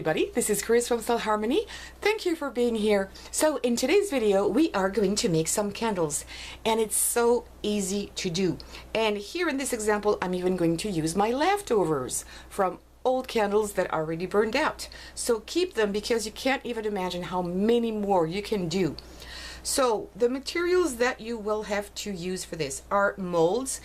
everybody, this is Chris from Stylharmony. Thank you for being here. So in today's video we are going to make some candles, and it's so easy to do. And here in this example I'm even going to use my leftovers from old candles that are already burned out. So keep them because you can't even imagine how many more you can do. So the materials that you will have to use for this are molds.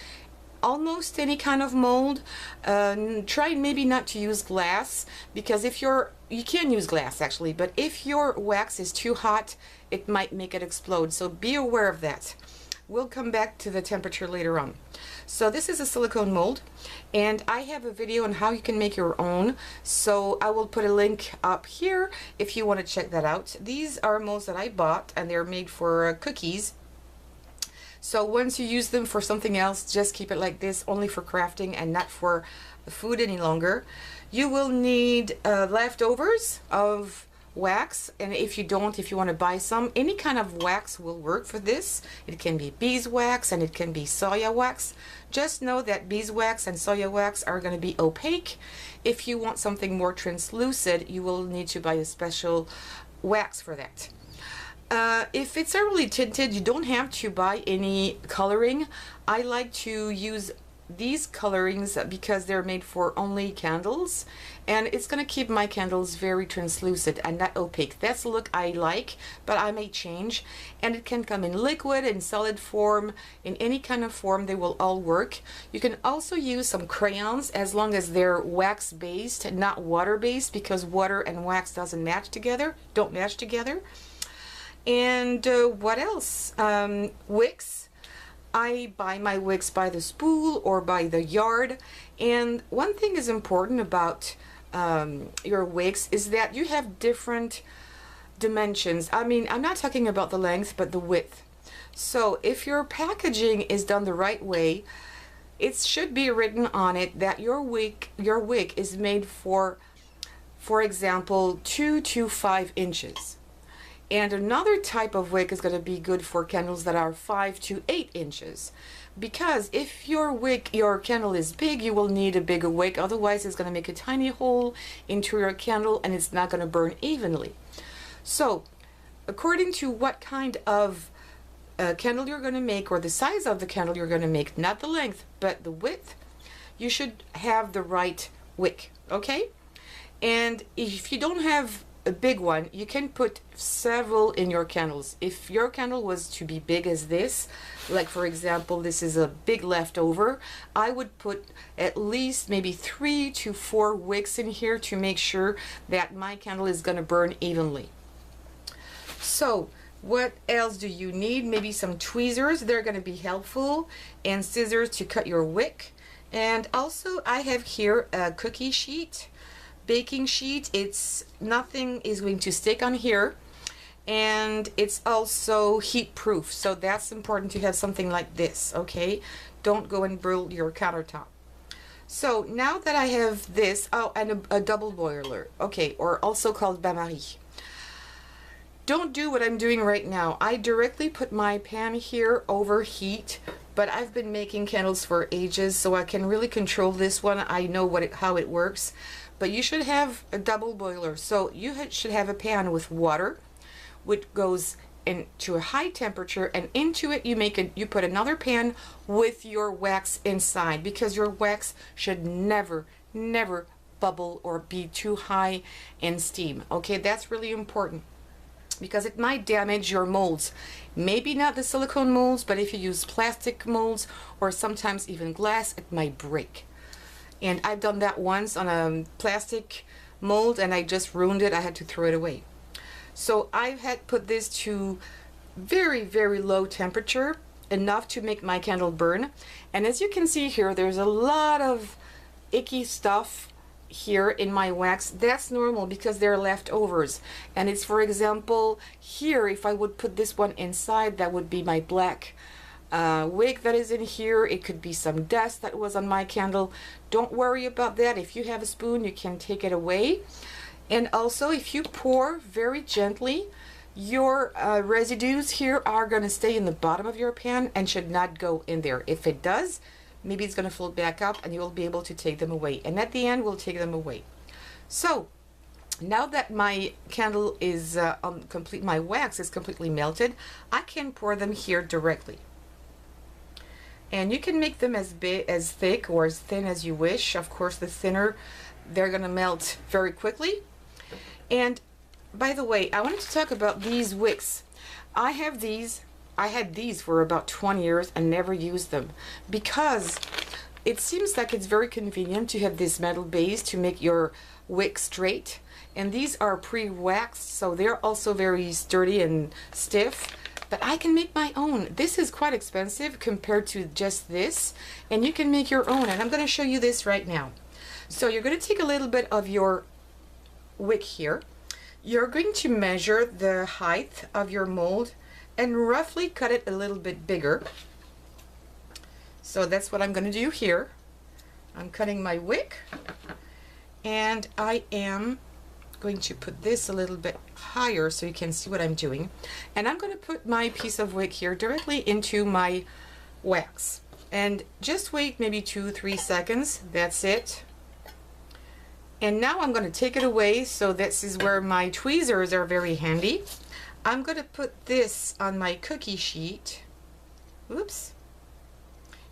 Almost any kind of mold. Try maybe not to use glass, because if you can use glass actually, but if your wax is too hot it might make it explode, so be aware of that. We'll come back to the temperature later on. So this is a silicone mold, and I have a video on how you can make your own, so I will put a link up here if you want to check that out. These are molds that I bought and they're made for cookies. So once you use them for something else, just keep it like this, only for crafting and not for food any longer. You will need leftovers of wax, and if you want to buy some, any kind of wax will work for this. It can be beeswax and it can be soya wax. Just know that beeswax and soya wax are going to be opaque. If you want something more translucent, you will need to buy a special wax for that. If it's really tinted, you don't have to buy any coloring. I like to use these colorings because they're made for only candles, and it's going to keep my candles very translucent and not opaque. That's the look I like, but I may change. And it can come in liquid, in solid form, in any kind of form. They will all work. You can also use some crayons as long as they're wax based, not water based, because water and wax don't match together. And what else? Wicks. I buy my wicks by the spool or by the yard. And one thing is important about your wicks is that you have different dimensions. I mean, I'm not talking about the length, but the width. So if your packaging is done the right way, it should be written on it that your wick is made for example, 2 to 5 inches. And another type of wick is going to be good for candles that are 5 to 8 inches. Because if your candle is big, you will need a bigger wick. Otherwise, it's going to make a tiny hole into your candle and it's not going to burn evenly. So, according to what kind of candle you're going to make, or the size of the candle you're going to make, not the length, but the width, you should have the right wick, okay? And if you don't have a big one, you can put several in your candles. If your candle was to be big as this, like for example this is a big leftover, I would put at least maybe 3 to 4 wicks in here to make sure that my candle is going to burn evenly. So what else do you need? Maybe some tweezers, they're going to be helpful, and scissors to cut your wick. And also I have here a cookie sheet, baking sheet. It's nothing is going to stick on here, and it's also heat proof, so that's important to have something like this, okay? Don't go and burn your countertop. So now that I have this, oh, and a double boiler, okay, or also called bain-marie. Don't do what I'm doing right now. I directly put my pan here over heat, but I've been making candles for ages, so I can really control this one. I know how it works. But you should have a double boiler. So you should have a pan with water, which goes into a high temperature, and into it you put another pan with your wax inside, because your wax should never bubble or be too high in steam. Okay, that's really important, because it might damage your molds. Maybe not the silicone molds, but if you use plastic molds or sometimes even glass, it might break. And I've done that once on a plastic mold and I just ruined it. I had to throw it away. So I had put this to very low temperature, enough to make my candle burn. And as you can see here, there's a lot of icky stuff here in my wax. That's normal because they're leftovers. And it's, for example, here, if I would put this one inside, that would be my black wick that is in here. It could be some dust that was on my candle. Don't worry about that. If you have a spoon, you can take it away. And also, if you pour very gently, your residues here are going to stay in the bottom of your pan and should not go in there. If it does, maybe it's going to float back up and you'll be able to take them away. And at the end, we'll take them away. So Now that my candle is complete, my wax is completely melted, I can pour them here directly. And you can make them as big, as thick, or as thin as you wish. Of course, the thinner, they're gonna melt very quickly. And by the way, I wanted to talk about these wicks. I have these. I had these for about 20 years and never used them because it seems like it's very convenient to have this metal base to make your wick straight. And these are pre-waxed, so they're also very sturdy and stiff. But I can make my own. This is quite expensive compared to just this, and you can make your own. And I'm going to show you this right now. So you're going to take a little bit of your wick here. You're going to measure the height of your mold and roughly cut it a little bit bigger. So that's what I'm going to do here. I'm cutting my wick, and I am going to put this a little bit higher so you can see what I'm doing. And I'm going to put my piece of wick here directly into my wax. And just wait maybe 2-3 seconds. That's it. And now I'm going to take it away. So this is where my tweezers are very handy. I'm going to put this on my cookie sheet. Oops.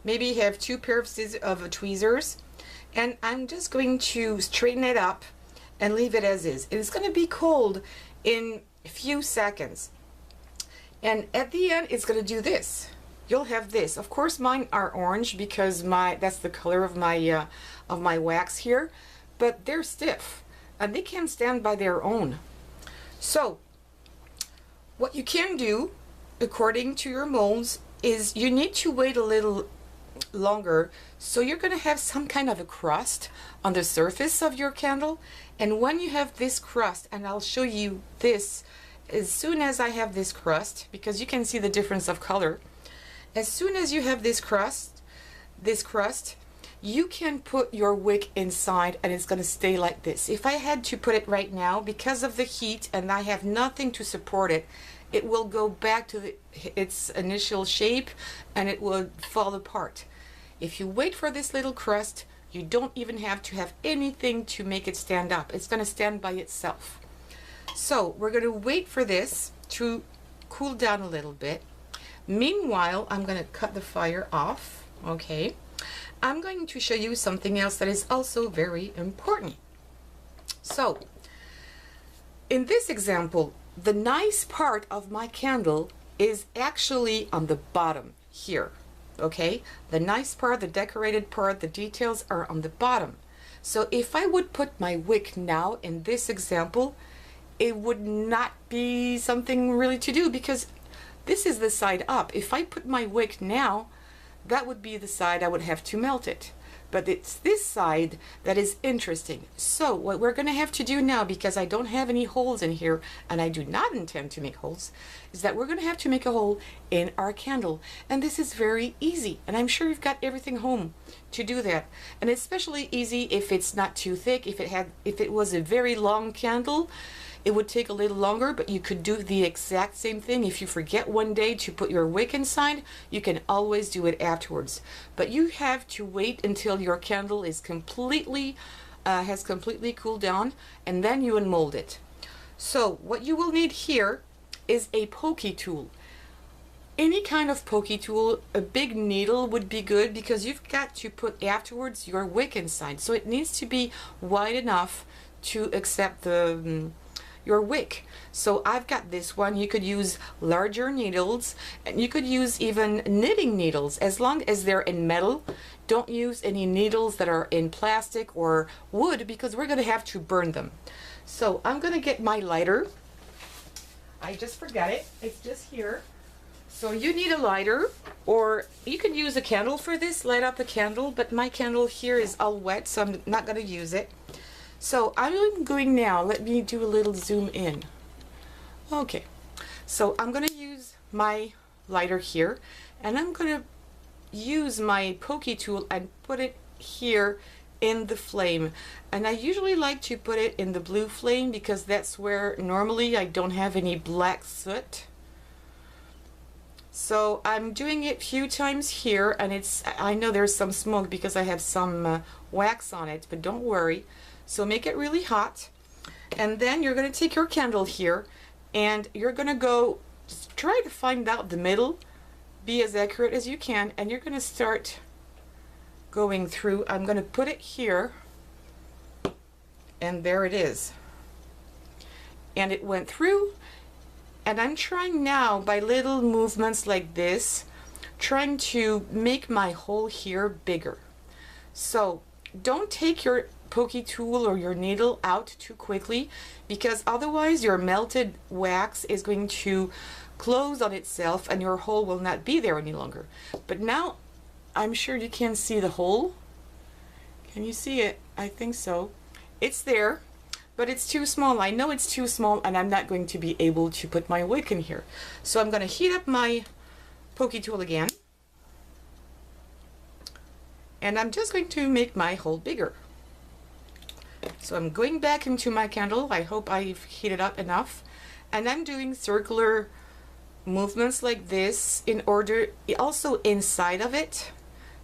Maybe have 2 pairs of tweezers. And I'm just going to straighten it up and leave it as is. It's going to be cold in a few seconds. And at the end, it's going to do this. You'll have this. Of course, mine are orange because that's the color of my wax here. But they're stiff and they can stand by their own. So what you can do, according to your molds, is you need to wait a little longer. So you're going to have some kind of a crust on the surface of your candle. And when you have this crust, and I'll show you this as soon as I have this crust, because you can see the difference of color. As soon as you have this crust, you can put your wick inside and it's going to stay like this. If I had to put it right now, because of the heat and I have nothing to support it, it will go back to its initial shape and it will fall apart. If you wait for this little crust, you don't even have to have anything to make it stand up. It's going to stand by itself. So we're going to wait for this to cool down a little bit. Meanwhile, I'm going to cut the fire off. Okay. I'm going to show you something else that is also very important. So in this example, the nice part of my candle is actually on the bottom here. Okay, the nice part, the decorated part, the details are on the bottom. So if I would put my wick now in this example, it would not be something really to do because this is the side up. If I put my wick now, that would be the side I would have to melt it. But it's this side that is interesting. So what we're going to have to do now, because I don't have any holes in here and I do not intend to make holes, is that we're going to have to make a hole in our candle. And this is very easy. And I'm sure you've got everything home to do that. And it's especially easy if it's not too thick. If it was a very long candle, it would take a little longer, but you could do the exact same thing. If you forget one day to put your wick inside, you can always do it afterwards. But you have to wait until your candle is has completely cooled down, and then you unmold it. So what you will need here is a pokey tool. Any kind of pokey tool. A big needle would be good because you've got to put afterwards your wick inside. So it needs to be wide enough to accept your wick. So I've got this one. You could use larger needles, and you could use even knitting needles as long as they're in metal. Don't use any needles that are in plastic or wood because we're going to have to burn them. So I'm going to get my lighter. I just forgot it. It's just here. So you need a lighter, or you can use a candle for this. Light up a candle, but my candle here is all wet, so I'm not going to use it. So I'm going now, let me do a little zoom in. Okay, so I'm going to use my lighter here, and I'm going to use my pokey tool and put it here in the flame. And I usually like to put it in the blue flame because that's where normally I don't have any black soot. So I'm doing it a few times here, and I know there's some smoke because I have some wax on it, but don't worry. So make it really hot, And then you're going to take your candle here and you're going to go try to find out the middle, be as accurate as you can, and you're going to start going through. I'm going to put it here, and there it is. And it went through, and I'm trying now by little movements like this, trying to make my hole here bigger. So don't take your pokey tool or your needle out too quickly, because otherwise your melted wax is going to close on itself and your hole will not be there any longer. But now I'm sure you can see the hole. Can you see it? I think so. It's there, but it's too small. I know it's too small, and I'm not going to be able to put my wick in here. So I'm going to heat up my pokey tool again, and I'm just going to make my hole bigger. So I'm going back into my candle. I hope I've heated up enough, and I'm doing circular movements like this in order, also inside of it.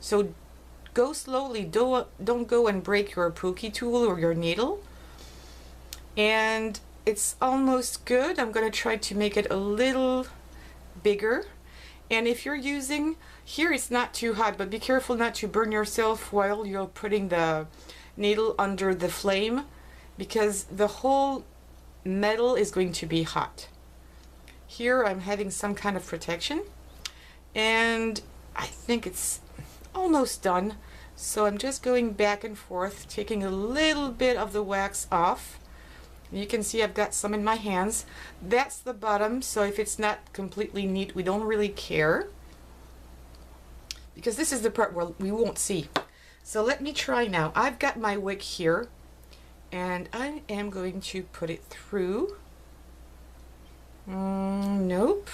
So go slowly, don't go and break your pokey tool or your needle. And it's almost good. I'm going to try to make it a little bigger. And if you're using, here it's not too hot, but be careful not to burn yourself while you're putting the needle under the flame, because the whole metal is going to be hot. Here I'm having some kind of protection, and I think it's almost done. So I'm just going back and forth, taking a little bit of the wax off. You can see I've got some in my hands. That's the bottom, so if it's not completely neat, we don't really care, because this is the part where we won't see. So let me try now. I've got my wick here, and I am going to put it through. Nope.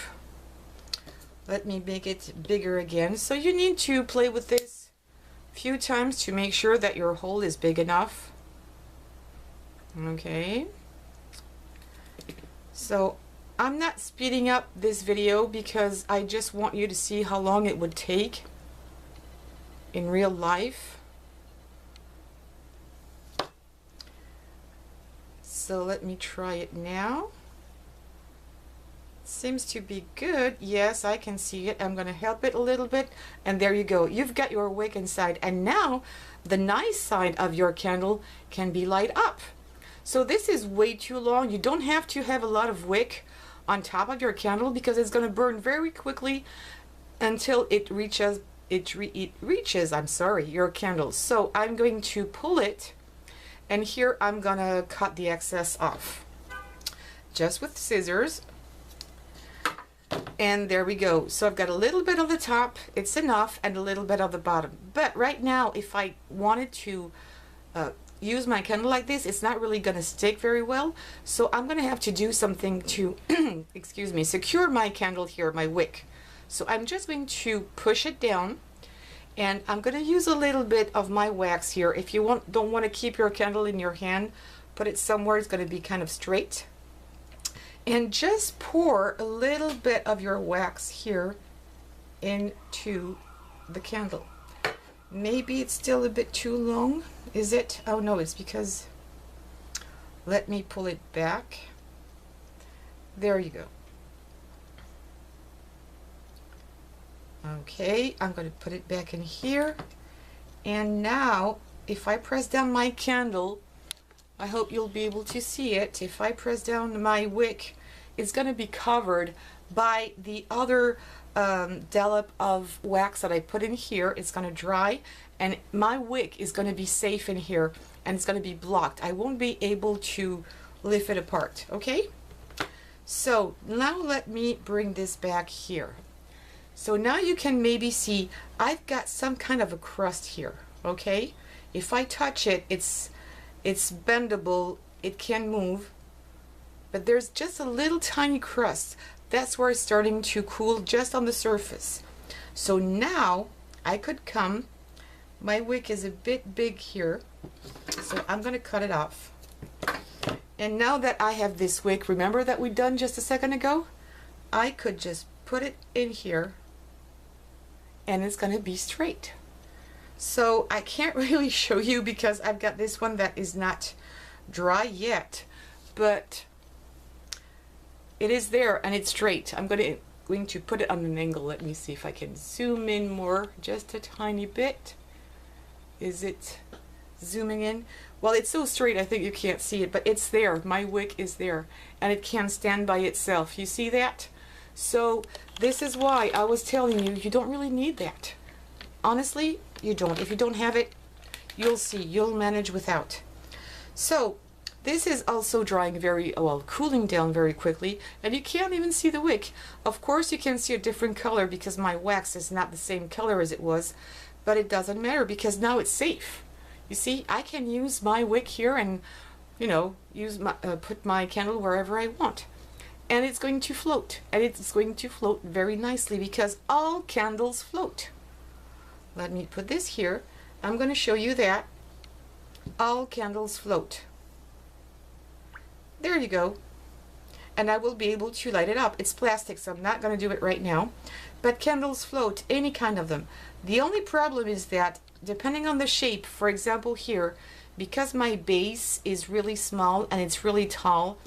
Let me make it bigger again. So you need to play with this a few times to make sure that your hole is big enough. Okay. So I'm not speeding up this video because I just want you to see how long it would take in real life. So let me try it now. Seems to be good. Yes, I can see it. I'm going to help it a little bit, and there you go. You've got your wick inside, and now the nice side of your candle can be light up. So this is way too long. You don't have to have a lot of wick on top of your candle, because it's going to burn very quickly until it reaches your candle. So I'm going to pull it, and here I'm going to cut the excess off just with scissors. And there we go. So I've got a little bit on the top, it's enough, and a little bit on the bottom. But right now, if I wanted to use my candle like this, it's not really going to stick very well. So I'm going to have to do something to, excuse me, secure my candle here, my wick. So I'm just going to push it down, and I'm going to use a little bit of my wax here. If you don't want to keep your candle in your hand, put it somewhere it's going to be kind of straight. And just pour a little bit of your wax here into the candle. Maybe it's still a bit too long. Is it? Oh no, it's because, let me pull it back. There you go. Okay, I'm going to put it back in here. And now, if I press down my candle, I hope you'll be able to see it. If I press down my wick, it's going to be covered by the other dollop of wax that I put in here. It's going to dry, and my wick is going to be safe in here, and it's going to be blocked. I won't be able to lift it apart. Okay? So now let me bring this back here. So now you can maybe see I've got some kind of a crust here. Okay? If I touch it, it's bendable, it can move, but there's just a little tiny crust. That's where it's starting to cool just on the surface. So now I could come, my wick is a bit big here, so I'm going to cut it off. And now that I have this wick, remember that we done just a second ago? I could just put it in here, and it's going to be straight. So I can't really show you because I've got this one that is not dry yet, but it is there and it's straight. I'm going to put it on an angle. Let me see if I can zoom in more, just a tiny bit. Is it zooming in? Well, it's so straight I think you can't see it, but it's there. My wick is there and it can stand by itself. You see that? So this is why I was telling you, you don't really need that. Honestly, you don't. If you don't have it, you'll see, you'll manage without. So this is also drying very well, cooling down very quickly, and you can't even see the wick. Of course you can see a different color because my wax is not the same color as it was, but it doesn't matter because now it's safe. You see, I can use my wick here and, you know, use my put my candle wherever I want, and it's going to float, and it's going to float very nicely because all candles float. Let me put this here. I'm going to show you that all candles float. There you go. And I will be able to light it up. It's plastic, so I'm not going to do it right now. But candles float, any kind of them. The only problem is that depending on the shape, for example here, because my base is really small and it's really tall,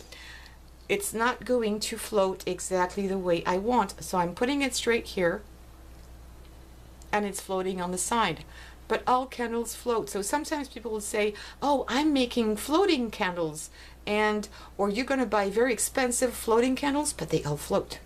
it's not going to float exactly the way I want. So I'm putting it straight here and it's floating on the side. But all candles float. So sometimes people will say, oh, I'm making floating candles, and or you're going to buy very expensive floating candles, but they all float.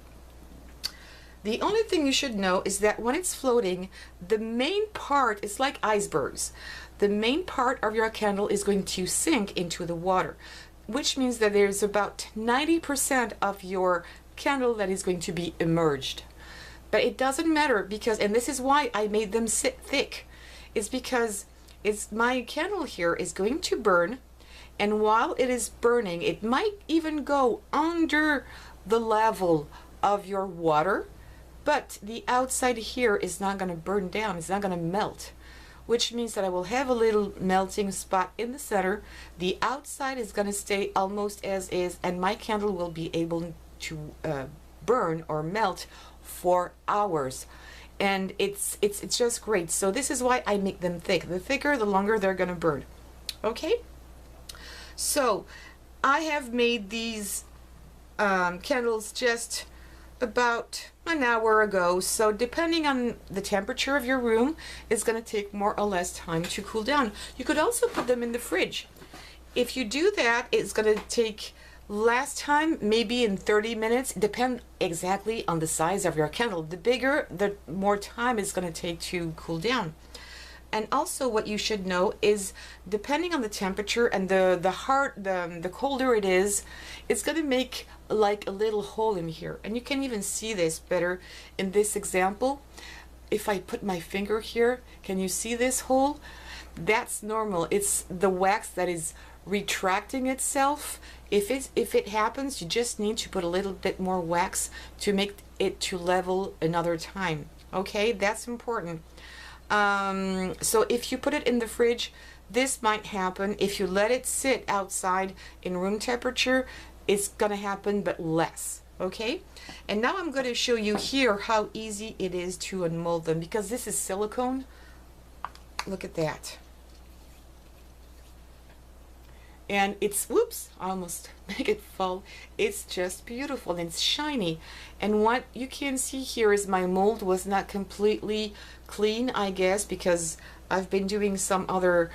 The only thing you should know is that when it's floating, the main part is like icebergs. The main part of your candle is going to sink into the water, which means that there's about 90% of your candle that is going to be immersed. But it doesn't matter because, and this is why I made them sit thick, is because my candle here is going to burn, and while it is burning, it might even go under the level of your water, but the outside here is not going to burn down, it's not going to melt, which means that I will have a little melting spot in the center. The outside is going to stay almost as is, and my candle will be able to burn or melt for hours. And it's just great. So this is why I make them thick. The thicker, the longer they're gonna burn. Okay, so I have made these candles just about an hour ago, so depending on the temperature of your room, it's gonna take more or less time to cool down. You could also put them in the fridge. If you do that, it's gonna take last time maybe in 30 minutes. Depend exactly on the size of your candle. The bigger, the more time it's going to take to cool down. And also what you should know is depending on the temperature and the colder it is, it's going to make like a little hole in here. And you can even see this better in this example. If I put my finger here, can you see this hole? That's normal. It's the wax that is retracting itself. If it happens, you just need to put a little bit more wax to make it to level another time. Okay, that's important. So if you put it in the fridge, this might happen. If you let it sit outside in room temperature, it's gonna happen, but less. Okay, and now I'm going to show you here how easy it is to unmold them, because this is silicone. Look at that. And it's, whoops, I almost make it fall. It's just beautiful and it's shiny. And what you can see here is my mold was not completely clean, I guess, because I've been doing some other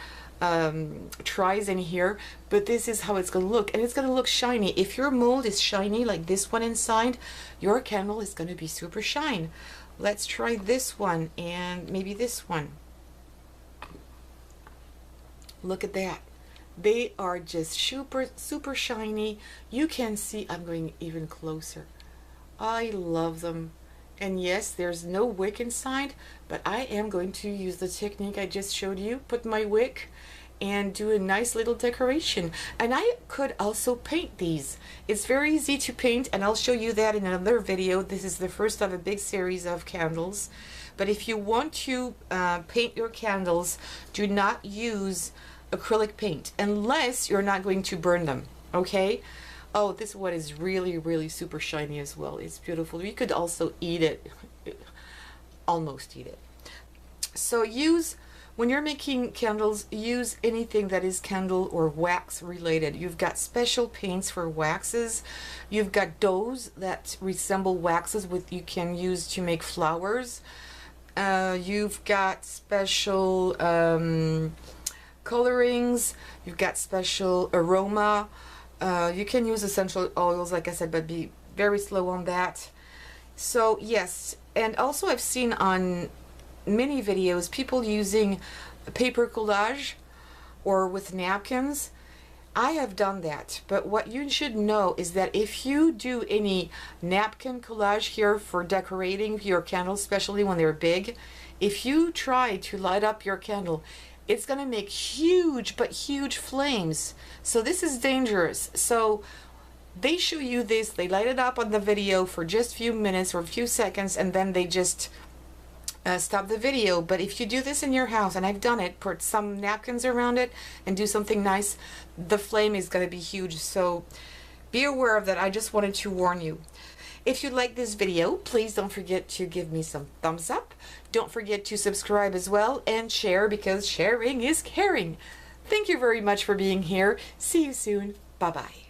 tries in here, but this is how it's going to look, and it's going to look shiny. If your mold is shiny like this one inside, your candle is going to be super shine. Let's try this one and maybe this one. Look at that. They are just super shiny. You can see, I'm going even closer. I love them. And yes, there's no wick inside, but I am going to use the technique I just showed you, put my wick and do a nice little decoration. And I could also paint these. It's very easy to paint, and I'll show you that in another video. This is the first of a big series of candles. But if you want to paint your candles, do not use acrylic paint unless you're not going to burn them. Okay. Oh, this one is really super shiny as well. It's beautiful. You could also eat it, almost eat it. So use when you're making candles, use anything that is candle or wax related. You've got special paints for waxes. You've got doughs that resemble waxes with you can use to make flowers. You've got special colorings. You've got special aroma. You can use essential oils, like I said, but be very slow on that. So yes, and also I've seen on many videos people using paper collage or with napkins. I have done that, but what you should know is that if you do any napkin collage here for decorating your candles, especially when they're big, if you try to light up your candle, it's going to make huge flames. So this is dangerous. So they show you this, they light it up on the video for just a few minutes or a few seconds, and then they just stop the video. But if you do this in your house, and I've done it, put some napkins around it and do something nice, the flame is going to be huge. So be aware of that. I just wanted to warn you. If you like this video, please don't forget to give me some thumbs up. Don't forget to subscribe as well and share, because sharing is caring. Thank you very much for being here. See you soon. Bye-bye.